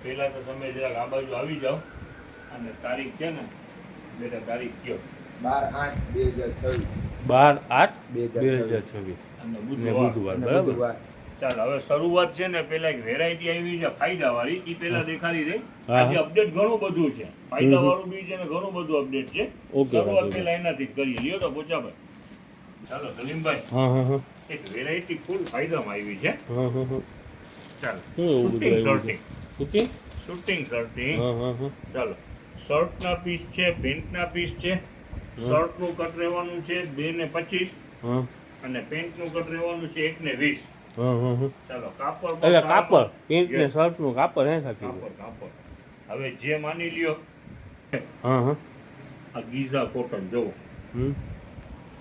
પેલા તો તમે જરાક આ બાજુ આવી જાઓ અને તારીખ છે ને બેટા તારીખ કયો 12/8/2026 12/8/2026 અને ને બુધવાર બરાબર. ચાલ હવે શરૂઆત છે ને પેલા એક વેરાયટી આવી છે ફાયદા વાળી એ પેલા દેખાડી દે. હા. આજે અપડેટ ઘણું બધું છે, ફાયદા વાળું બી છે ને ઘણું બધું અપડેટ છે. ઓકે, શરૂઆત ઓકે. પેલા એનાથી જ કરીએ. લ્યો તો પોચાભાઈ. ચાલો સલીમભાઈ, હા હા હા એક વેરાયટી ફૂલ ફાયદામાં આવી છે. હા હા હા ચાલો શું એવું બધું શૂટિંગ આવ્યું છે? શર્ટિંગ શૂટિંગ? શૂટિંગ શર્ટિંગ. હા હા હા ચાલો શર્ટના પીસ છે, પેન્ટના પીસ છે. શર્ટનું કટ રહેવાનું છે 2 ને 25 હા અને પેન્ટનું કટ રહેવાનું છે 1 ને 20. હા હા હા ચાલો કાપડ એટલે કાપડ પેન્ટ ને Yes. શર્ટનું કાપડ હે સાચી કાપડ. હવે જે માની લ્યો હા હા આ ગીઝા કોટન જોવો, હમ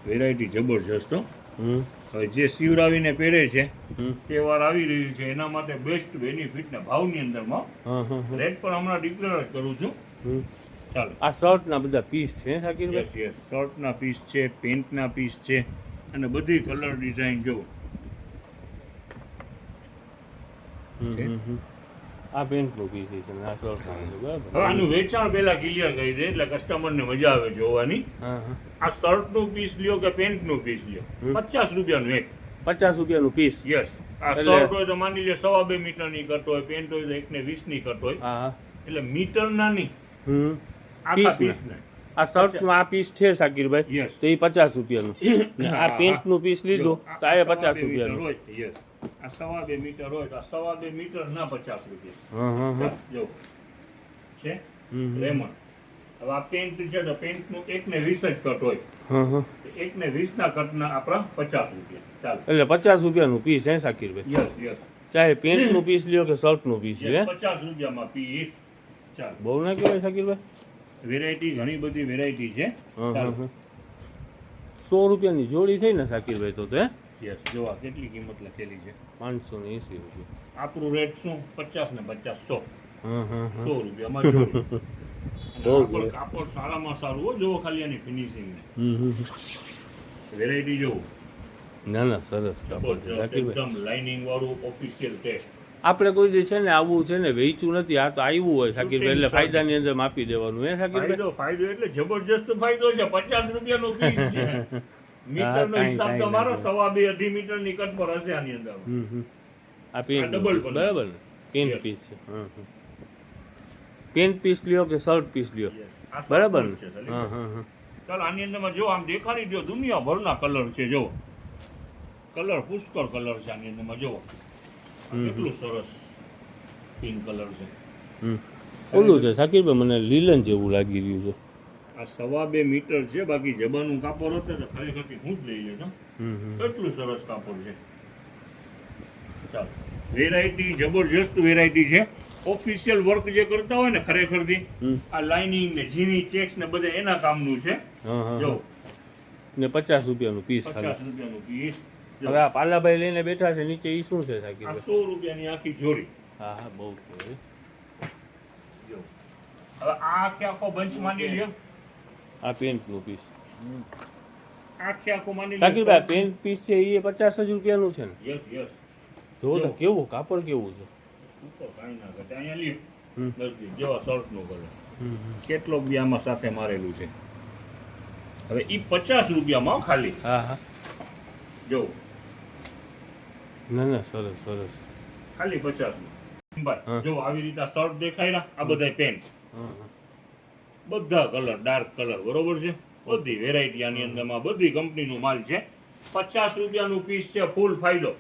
વેરાયટી જબરજસ્ત હો. હમ હવે જે સીવડાવીને પહેરે છે હમ તહેવાર આવી રહ્યું છે એના માટે બેસ્ટ બેનિફિટ ને ભાવની અંદરમાં હા હા હા રેટ પણ હમણાં ડિક્લેર જ કરું છું. હમ ચાલો આ શર્ટના બધા પીસ છે સાકીરભાઈ? યસ શર્ટના પીસ છે, પેન્ટના પીસ છે અને બધી કલર ડિઝાઇન જોવો. હમ હમ હમ આ પેન્ટનું પીસ છે ને આ શર્ટનું છે હવે બરાબર. આનું વેચાણ પહેલા ક્લિયર કરી દે એટલે કસ્ટમરને મજા આવે જોવાની. હા હા આ શર્ટનું પીસ લ્યો કે પેન્ટનું પીસ લ્યો, 50 રૂપિયાનું એક. 50 રૂપિયાનું પીસ? યસ આ એટલે- શર્ટ હોય તો માની લ્યો 2.5 મીટરની કટ હોય, પેન્ટ હોય તો 1 ને 20 ની કટ હોય. હા હા એટલે મીટરના નહીં, હમ આખા પીસના. પીસના. આ શર્ટનું આ પીસ છે સાકીરભાઈ Yes. તો એ 50 રૂપિયાનું ને આ પેન્ટનું પીસ લીધું તો આ 50 રૂપિયાનું. યસ આ 2.5 મીટર હોય તો આ 2.5 મીટર ના 50 રૂપિયા. હા હા હા જો છે હમ રેમન. હવે આ પેન્ટ છે તો પેન્ટનું 1 ને 20 જ કટ હોય. હા હા 1 ને 20 ના કટના આપણા 50 રૂપિયા. ચાલો એટલે 50 રૂપિયાનું પીસ હે સાકીરભાઈ? યસ ચાહે પેન્ટનું પીસ લ્યો કે શર્ટનું પીસ લ્યો હે? 50 રૂપિયામાં પીસ. ચાલો બહુ ના કહેવાય સાકીરભાઈ? વેરાયટી ઘણી બધી વેરાયટી છે. હા હા ચાલો હા 100 રૂપિયાની જોડી થઈ ને સાકીરભાઈ તો હે? યસ જો આ કેટલી કિંમત લખેલી છે. 580 રૂપિયા. આપણું રેટ શું 50 ને 50 100. હા હા હા 100 રૂપિયામાં જોડી. અને બહુ આ પણ good. કાપડ સારામાં સારું હો, જોવો ખાલી આની ફિનિશિંગ હમ હમ વેરાયટી જોવો ના ના સરસ કાપડ છે જબરજસ્ત સાકીરભાઈ. એકદમ લાઇનિંગ વાળું ઓફિશિયલ ટેસ્ટ. આપણે કોઈ દી છે ને આવું છે ને વેચવું નથી, આ તો આવ્યું હોય સાકીરભાઈ એટલે ફાયદાની અંદર માપી દેવાનું હે સાકીરભાઈ? ફાયદો એટલે જબરજસ્ત ફાયદો છે. 50 રૂપિયાનો પીસ છે. મીટરનો કાંઈ હિસાબ કાંઈ તમારો નથી. 2.5-2.5 મીટરની કટ પર હશે આની અંદર. હમ હમ આ પેન્ટ double પીસ, પણ. બરાબર ને? Pant Yes. પીસ છે હા હા પેન્ટ પીસ લ્યો કે શર્ટ પીસ લ્યો Yes. આ બરાબર સપોર્ટ ને? છે, સલીમ. હા હા હા ચાલો આની અંદરમાં જો આમ દેખાડી દો દુનિયાભરના કલર છે. જો કલર પુષ્કળ કલર છે આની અંદરમાં. જો કેટલું સરસ પિંક કલર છે. હમ ઓલું છે સાકીરભાઈ મને લીલન જેવું લાગી રહ્યું છે. આ 2.5 મીટર છે. બાકી જબાનું કાપડ હોત ને તો ખરેખરથી હું જ લઈ લેતો. હમ હમ કેટલું સરસ કાપડ છે. ચાલો વેરાયટી જબરજસ્ત વેરાયટી છે. ઓફિશિયલ વર્ક જે કરતા હોય ને ખરેખરથી હમ. આ લાઇનિંગ ને ઝીણી ચેક્સ ને બધે એના કામનું છે. હા હા જો હા. ને 50 રૂપિયાનું પીસ 50 ખાલી. રૂપિયાનું પીસ. હવે આ પાલાભાઈ લઈને બેઠા છે નીચે એ શું છે આ સાકીરભાઈ? 100 રૂપિયાની આખી જોડી. હા હા બહુ કહેવાય. જો હવે આ આખો બંચ માની લ્યો. આ પેન્ટનું પીસ આખો માની લ્યો. સાકીરભાઈ પેન્ટ પીસ છે એ 50 જ રૂપિયાનું છે ને? યસ યસ જો તો કેવું કાપડ કેવું છે. સુપર કાંઈ ના ઘટે. અહીંયા લ્યો હમ. 10 જેવા શર્ટનો કલર. હમ કેટલોક બી આમાં સાથે મારેલું છે. હવે ઈ 50 રૂપિયામાં હો ખાલી. હા હા જો ના ના સરસ સરસ ખાલી 50 હા. ભાઈ જો આવી રીતે શર્ટ દેખાયરા. આ બધા પેન્ટ હા હા બધા કલર ડાર્ક કલર બરોબર છે. બધી વેરાયટી આની અંદરમાં બધી કંપનીનો માલ છે. 50 રૂપિયાનું પીસ છે. ફૂલ ફાયદો.